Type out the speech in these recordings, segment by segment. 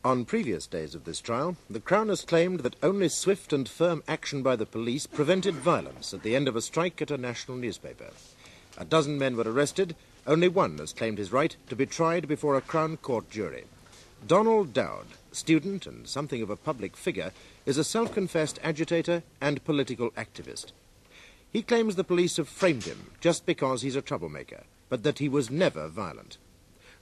On previous days of this trial, the Crown has claimed that only swift and firm action by the police prevented violence at the end of a strike at a national newspaper. A dozen men were arrested. Only one has claimed his right to be tried before a Crown Court jury. Donald Dowd, student and something of a public figure, is a self-confessed agitator and political activist. He claims the police have framed him just because he's a troublemaker, but that he was never violent.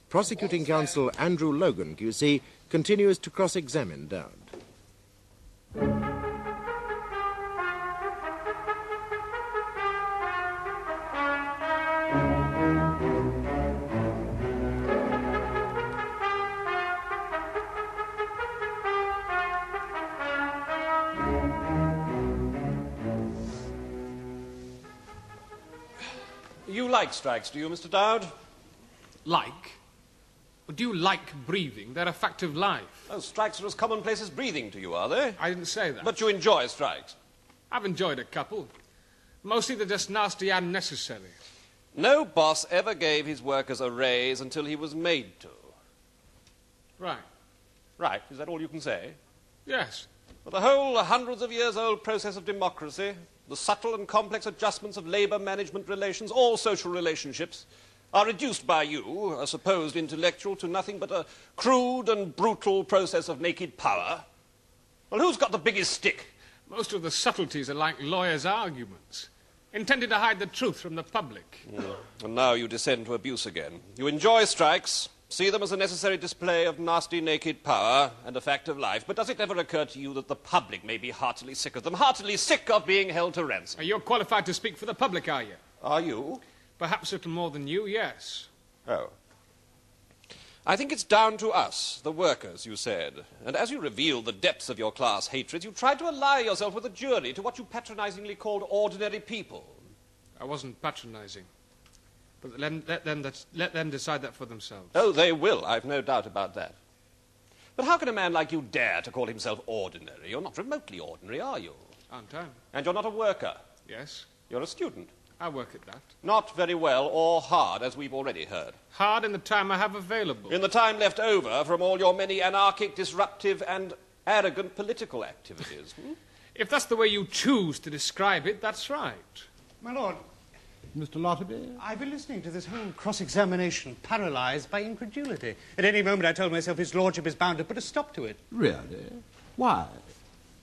Prosecuting counsel Andrew Logan, QC, continues to cross-examine Dowd. You like strikes, do you, Mr. Dowd? Like? Do you like breathing? They're a fact of life. Oh, strikes are as commonplace as breathing to you, are they? I didn't say that. But you enjoy strikes? I've enjoyed a couple. Mostly they're just nasty and necessary. No boss ever gave his workers a raise until he was made to. Right. Right, is that all you can say? Yes. But the whole hundreds of years old process of democracy, the subtle and complex adjustments of labour management relations, all social relationships, are reduced by you, a supposed intellectual, to nothing but a crude and brutal process of naked power. Well, who's got the biggest stick? Most of the subtleties are like lawyers' arguments, intended to hide the truth from the public. And now you descend to abuse again. You enjoy strikes, see them as a necessary display of nasty naked power and a fact of life, but does it ever occur to you that the public may be heartily sick of them, heartily sick of being held to ransom? You're qualified to speak for the public, are you? Are you? Perhaps a little more than you, yes. Oh. I think it's down to us, the workers, you said. And as you revealed the depths of your class hatred, you tried to ally yourself with a jury to what you patronizingly called ordinary people. I wasn't patronizing. But let them decide that for themselves. Oh, they will. I've no doubt about that. But how can a man like you dare to call himself ordinary? You're not remotely ordinary, are you? Aren't I? And you're not a worker. Yes. You're a student. I work at that. Not very well or hard, as we've already heard. Hard in the time I have available. In the time left over from all your many anarchic, disruptive and arrogant political activities. If that's the way you choose to describe it, that's right. My lord, Mr. Lotterby? I've been listening to this whole cross-examination, paralysed by incredulity. At any moment I told myself his lordship is bound to put a stop to it. Really? Why?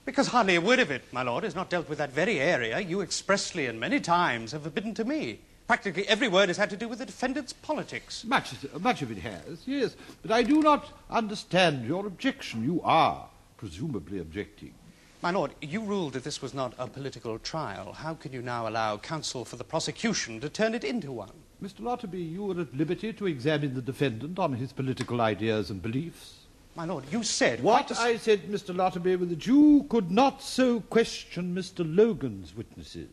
Because hardly a word of it, my lord, has not dealt with that very area you expressly and many times have forbidden to me. Practically every word has had to do with the defendant's politics. Much of it has, yes. But I do not understand your objection. You are presumably objecting. My lord, you ruled that this was not a political trial. How can you now allow counsel for the prosecution to turn it into one? Mr. Lotterby, you are at liberty to examine the defendant on his political ideas and beliefs. My lord, you said... What I said, Mr. Lotterby, was that you could not so question Mr. Logan's witnesses.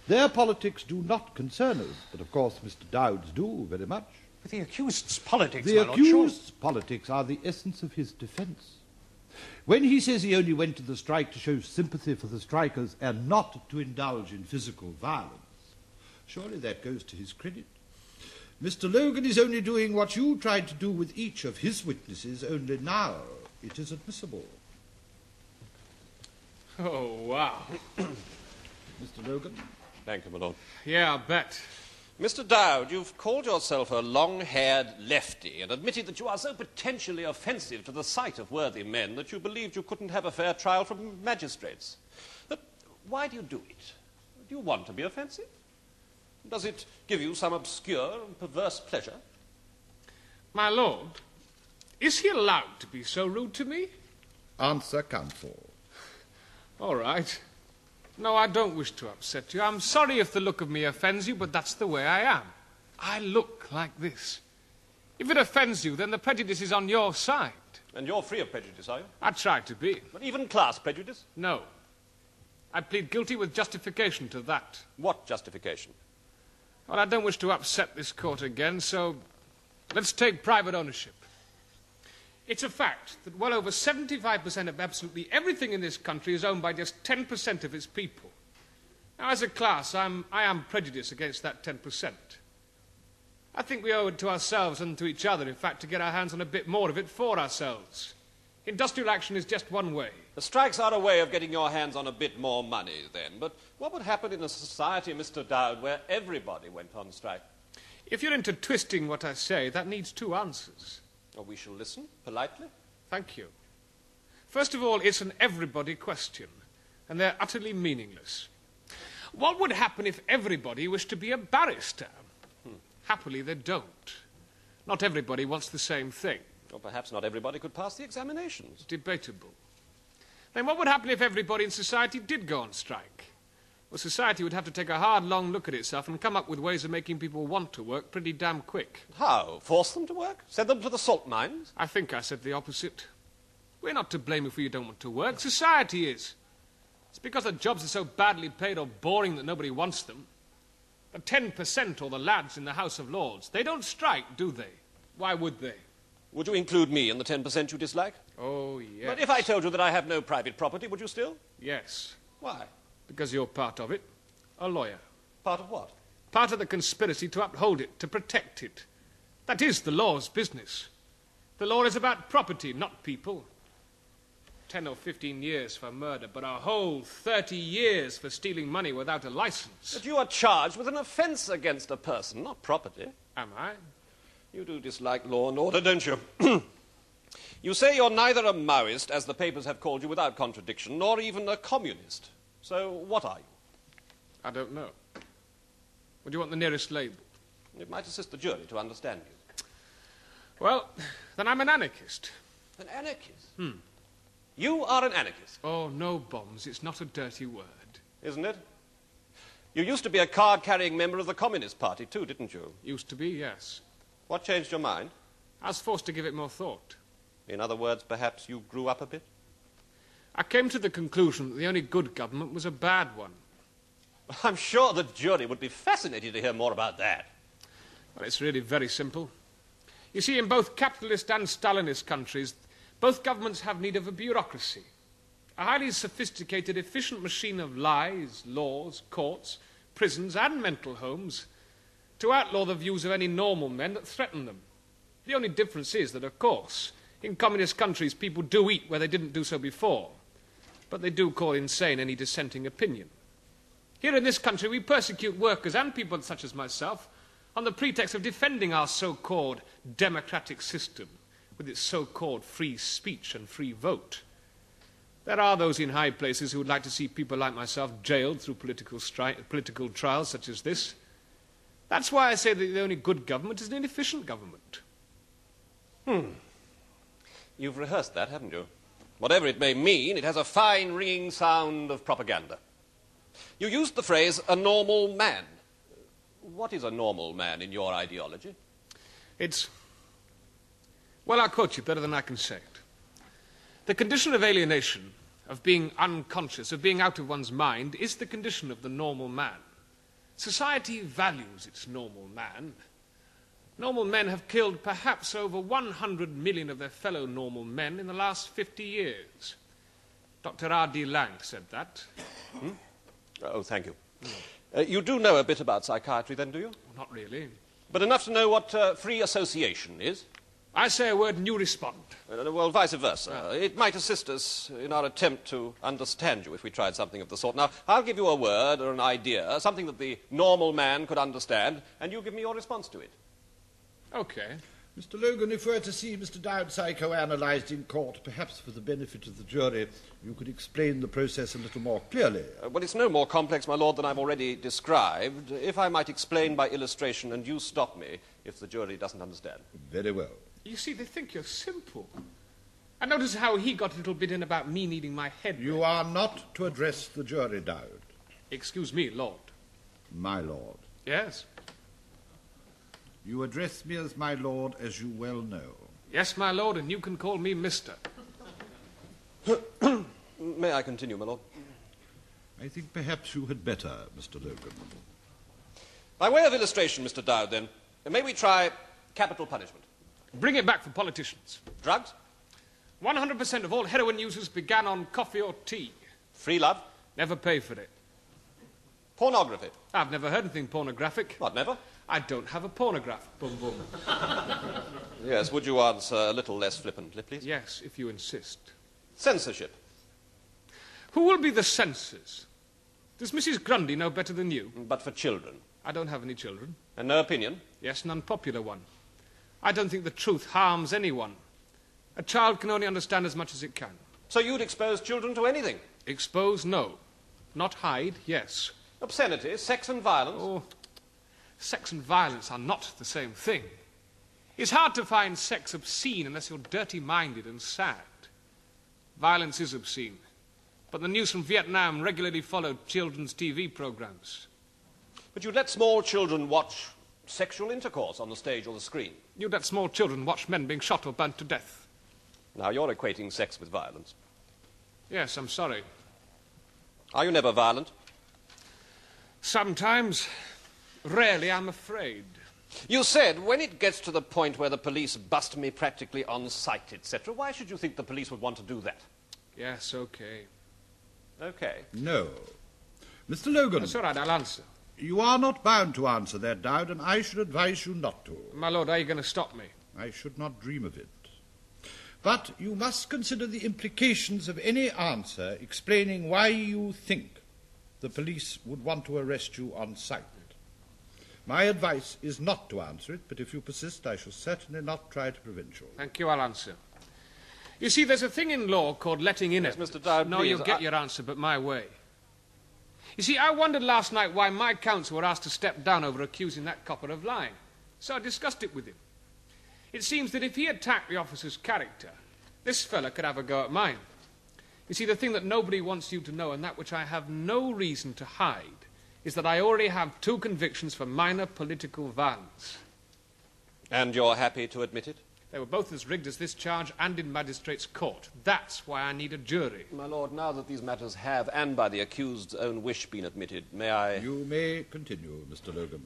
Their politics do not concern us, but of course Mr. Dowd's do very much. But the accused's politics, the my lord, accused's politics are the essence of his defence. When he says he only went to the strike to show sympathy for the strikers and not to indulge in physical violence, surely that goes to his credit. Mr. Logan is only doing what you tried to do with each of his witnesses, only now it is admissible. Oh, wow. Mr. Logan? Thank you, my lord. Yeah, I bet. Mr. Dowd, you've called yourself a long-haired lefty and admitted that you are so potentially offensive to the sight of worthy men that you believed you couldn't have a fair trial from magistrates. But why do you do it? Do you want to be offensive? Does it give you some obscure and perverse pleasure? My lord, is he allowed to be so rude to me? Answer, counsel. All right. No, I don't wish to upset you. I'm sorry if the look of me offends you, but that's the way I am. I look like this. If it offends you, then the prejudice is on your side. And you're free of prejudice, are you? I try to be. But even class prejudice? No. I plead guilty with justification to that. What justification? Well, I don't wish to upset this court again, so let's take private ownership. It's a fact that well over 75% of absolutely everything in this country is owned by just 10% of its people. Now, as a class, I am prejudiced against that 10%. I think we owe it to ourselves and to each other, in fact, to get our hands on a bit more of it for ourselves. Industrial action is just one way. The strikes are a way of getting your hands on a bit more money, then. But what would happen in a society, Mr. Dowd, where everybody went on strike? If you're into twisting what I say, that needs two answers. Oh, we shall listen, politely. Thank you. First of all, it's an everybody question, and they're utterly meaningless. What would happen if everybody wished to be a barrister? Happily, they don't. Not everybody wants the same thing. Or perhaps not everybody could pass the examinations. Debatable. Then what would happen if everybody in society did go on strike? Well, society would have to take a hard, long look at itself and come up with ways of making people want to work pretty damn quick. How? Force them to work? Send them to the salt mines? I think I said the opposite. We're not to blame if we don't want to work. Society is. It's because the jobs are so badly paid or boring that nobody wants them. The 10% or the lads in the House of Lords, they don't strike, do they? Why would they? Would you include me in the 10% you dislike? Oh, yes. But if I told you that I have no private property, would you still? Yes. Why? Because you're part of it. A lawyer. Part of what? Part of the conspiracy to uphold it, to protect it. That is the law's business. The law is about property, not people. 10 or 15 years for murder, but a whole 30 years for stealing money without a license. But you are charged with an offence against a person, not property. Am I? You do dislike law and order, don't you? You say you're neither a Maoist, as the papers have called you without contradiction, nor even a communist. So what are you? I don't know. Would you want the nearest label? It might assist the jury to understand you. Well, then I'm an anarchist. An anarchist? You are an anarchist. Oh, no bombs. It's not a dirty word. Isn't it? You used to be a card-carrying member of the Communist Party, too, didn't you? Used to be, yes. What changed your mind? I was forced to give it more thought. In other words, perhaps you grew up a bit? I came to the conclusion that the only good government was a bad one. I'm sure the jury would be fascinated to hear more about that. Well, it's really very simple. You see, in both capitalist and Stalinist countries, both governments have need of a bureaucracy. A highly sophisticated, efficient machine of lies, laws, courts, prisons and mental homes to outlaw the views of any normal men that threaten them. The only difference is that, of course, in communist countries people do eat where they didn't do so before, but they do call insane any dissenting opinion. Here in this country we persecute workers and people such as myself on the pretext of defending our so-called democratic system with its so-called free speech and free vote. There are those in high places who would like to see people like myself jailed through political trials such as this. That's why I say that the only good government is an inefficient government. You've rehearsed that, haven't you? Whatever it may mean, it has a fine ringing sound of propaganda. You used the phrase, a normal man. What is a normal man in your ideology? It's... Well, I'll quote you better than I can say it. The condition of alienation, of being unconscious, of being out of one's mind, is the condition of the normal man. Society values its normal man. Normal men have killed perhaps over 100 million of their fellow normal men in the last 50 years. Dr. R.D. Lang said that. Oh, thank you. You do know a bit about psychiatry, then, do you? Not really. But enough to know what free association is? I say a word and you respond. Well, vice versa. It might assist us in our attempt to understand you if we tried something of the sort. Now, I'll give you a word or an idea, something that the normal man could understand, and you give me your response to it. Okay. Mr. Logan, if we're to see Mr. Dowd psychoanalyzed in court, perhaps for the benefit of the jury, you could explain the process a little more clearly. Well, it's no more complex, my lord, than I've already described. If I might explain by illustration, and you stop me if the jury doesn't understand. Very well. You see, they think you're simple. And notice how he got a little bit in about me needing my head. You are not to address the jury, Dowd. Excuse me, Lord. My lord. Yes? You address me as my lord, as you well know. Yes, my lord, and you can call me Mister. May I continue, my lord? I think perhaps you had better, Mr. Logan. By way of illustration, Mr. Dowd, then, may we try capital punishment? Bring it back for politicians. Drugs? 100% of all heroin users began on coffee or tea. Free love? Never pay for it. Pornography. I've never heard anything pornographic. What, never? I don't have a pornograph. Boom, boom. Yes, would you answer a little less flippantly, please? Yes, if you insist. Censorship. Who will be the censors? Does Mrs. Grundy know better than you? But for children. I don't have any children. And no opinion? Yes, an unpopular one. I don't think the truth harms anyone. A child can only understand as much as it can. So you'd expose children to anything? Expose, no. Not hide, yes. Obscenity, sex and violence? Oh, sex and violence are not the same thing. It's hard to find sex obscene unless you're dirty-minded and sad. Violence is obscene, but the news from Vietnam regularly followed children's TV programs. But you'd let small children watch sexual intercourse on the stage or the screen? You'd let small children watch men being shot or burnt to death. Now, you're equating sex with violence. Yes, I'm sorry. Are you never violent? Sometimes. Rarely, I'm afraid. You said, when it gets to the point where the police bust me practically on sight, etc., why should you think the police would want to do that? Yes, okay. Okay. No. Mr. Logan. That's all right, I'll answer. You are not bound to answer that doubt, and I should advise you not to. My lord, are you going to stop me? I should not dream of it. But you must consider the implications of any answer explaining why you think the police would want to arrest you on sight. My advice is not to answer it, but if you persist, I shall certainly not try to prevent you. Thank you, I'll answer. You see, there's a thing in law called letting in Yes, it. Mr. Dowd, No, please, you'll get your answer, but my way. You see, I wondered last night why my counsel were asked to step down over accusing that copper of lying. So I discussed it with him. It seems that if he attacked the officer's character, this fella could have a go at mine. You see, the thing that nobody wants you to know, and that which I have no reason to hide, is that I already have 2 convictions for minor political violence. And you're happy to admit it? They were both as rigged as this charge and in magistrate's court. That's why I need a jury. My lord, now that these matters have, and by the accused's own wish, been admitted, may I... You may continue, Mr. Logan.